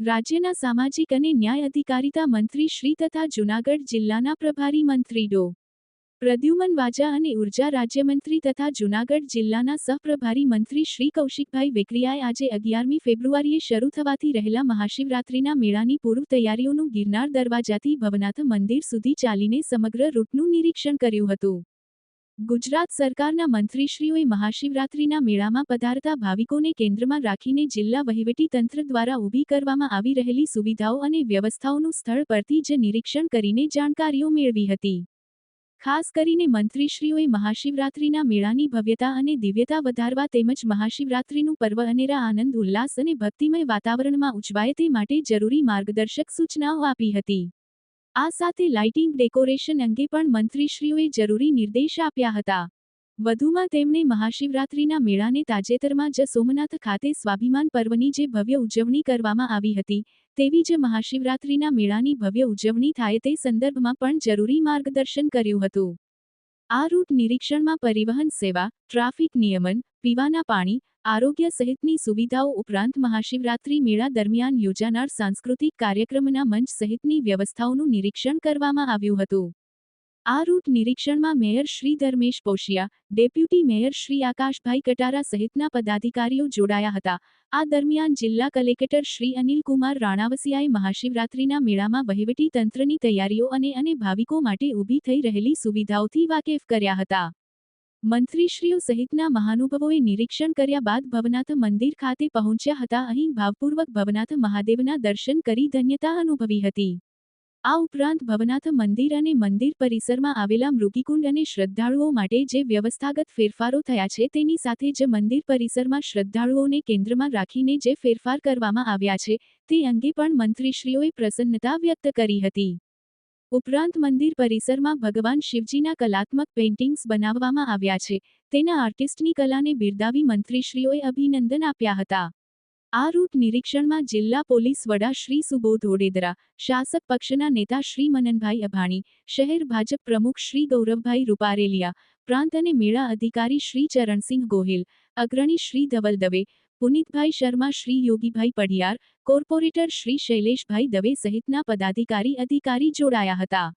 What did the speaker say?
રાજ્યના સામાજિક અને ન્યાય અધિકારિતા મંત્રી શ્રી તથા જૂનાગઢ જિલ્લાના પ્રભારી મંત્રી ડો. પ્રદ્યુમન વાજા અને ઉર્જા રાજ્યમંત્રી તથા જૂનાગઢ જિલ્લાના સહપ્રભારી મંત્રી શ્રી કૌશિકભાઈ વેકરિયાએ આજે 11મી ફેબ્રુઆરીએ શરૂ થવાથી રહેલા મહાશિવરાત્રિના મેળાની પૂર્વ તૈયારીઓનું ગિરનાર દરવાજાથી ભવનાથ મંદિર સુધી ચાલીને સમગ્ર રૂટનું નિરીક્ષણ કર્યું હતું. ગુજરાત સરકારના મંત્રીશ્રીઓએ મહાશિવરાત્રિના મેળામાં પધારતા ભાવિકોને કેન્દ્રમાં રાખીને જિલ્લા વહીવટીતંત્ર દ્વારા ઊભી કરવામાં આવી રહેલી સુવિધાઓ અને વ્યવસ્થાઓનું સ્થળ પરથી જ નિરીક્ષણ કરીને જાણકારીઓ મેળવી હતી. ખાસ કરીને મંત્રીશ્રીઓએ મહાશિવરાત્રિના મેળાની ભવ્યતા અને દિવ્યતા વધારવા તેમજ મહાશિવરાત્રિનું પર્વ અનેરા આનંદ ઉલ્લાસ અને ભક્તિમય વાતાવરણમાં ઉજવાય તે માટે જરૂરી માર્ગદર્શક સૂચનાઓ આપી હતી. આ સાથે લાઇટિંગ ડેકોરેશન અંગે પણ મંત્રીશ્રીઓએ જરૂરી નિર્દેશ આપ્યા હતા. વધુમાં તેમણે મહાશિવરાત્રિના મેળાને તાજેતરમાં જ સોમનાથ ખાતે સ્વાભિમાન પર્વની જે ભવ્ય ઉજવણી કરવામાં આવી હતી, તેવી જ મહાશિવરાત્રિના મેળાની ભવ્ય ઉજવણી થાય તે સંદર્ભમાં પણ જરૂરી માર્ગદર્શન કર્યું હતું. આ રૂટ નિરીક્ષણમાં પરિવહન સેવા, ટ્રાફિક નિયમન, પીવાના પાણી, આરોગ્ય સહિતની સુવિધાઓ ઉપરાંત મહાશિવરાત્રિ મેળા દરમિયાન યોજાનાર સાંસ્કૃતિક કાર્યક્રમના મંચ સહિતની વ્યવસ્થાઓનું નિરીક્ષણ કરવામાં આવ્યું હતું. આ route નિરીક્ષણમાં mayor Shri Dharmesh પોશિયા, deputy mayor Shri આકાશભાઈ Katara સહિતના પદાધિકારીઓ જોડાયા હતા. આ દરમિયાન જિલ્લા કલેક્ટર શ્રી અનિલકુમાર રાણાવસિયાએ મહાશિવરાત્રિના મેળામાં વહીવટી તંત્રની તૈયારીઓ અને ભાવિકો માટે ઊભી થઈ રહેલી સુવિધાઓથી વાકેફ કર્યા હતા. મંત્રીશ્રીઓ સહિતના મહાનુભાવોએ નિરીક્ષણ કર્યા બાદ ભવનાથ મંદિર ખાતે પહોંચ્યા હતા. અહીં ભાવપૂર્વક ભવનાથ મહાદેવના દર્શન કરી ધન્યતા અનુભવી હતી. આ ઉપરાંત ભવનાથ મંદિર અને મંદિર પરિસરમાં આવેલા મૃગીકુંડ અને શ્રદ્ધાળુઓ માટે જે વ્યવસ્થાગત ફેરફારો થયા છે તેની સાથે જ મંદિર પરિસરમાં શ્રદ્ધાળુઓને કેન્દ્રમાં રાખીને જે ફેરફાર કરવામાં આવ્યા છે તે અંગે પણ મંત્રીશ્રીઓએ પ્રસન્નતા વ્યક્ત કરી હતી. ઉપરાંત મંદિર પરિસરમાં ભગવાન શિવજીના કલાત્મક પેઇન્ટિંગ્સ બનાવવામાં આવ્યા છે, તેના આર્ટિસ્ટની કલાને બિરદાવી મંત્રીશ્રીઓએ અભિનંદન આપ્યા હતા. આ રૂટ નિરીક્ષણમાં જિલ્લા પોલીસ વડા શ્રી સુબોધ ઓડેદરા, શાસક પક્ષના નેતા શ્રી મનનભાઈ અભાણી, શહેર ભાજપ પ્રમુખ શ્રી ગૌરવભાઈ રૂપારેલિયા, પ્રાંત અને મેળા અધિકારી શ્રી ચરણસિંહ ગોહિલ, અગ્રણી શ્રી ધવલ દવે, પુનિતભાઈ શર્મા, શ્રી યોગીભાઈ પઢિયાર, કોર્પોરેટર શ્રી શૈલેષભાઈ દવે સહિતના પદાધિકારી અધિકારી જોડાયા હતા.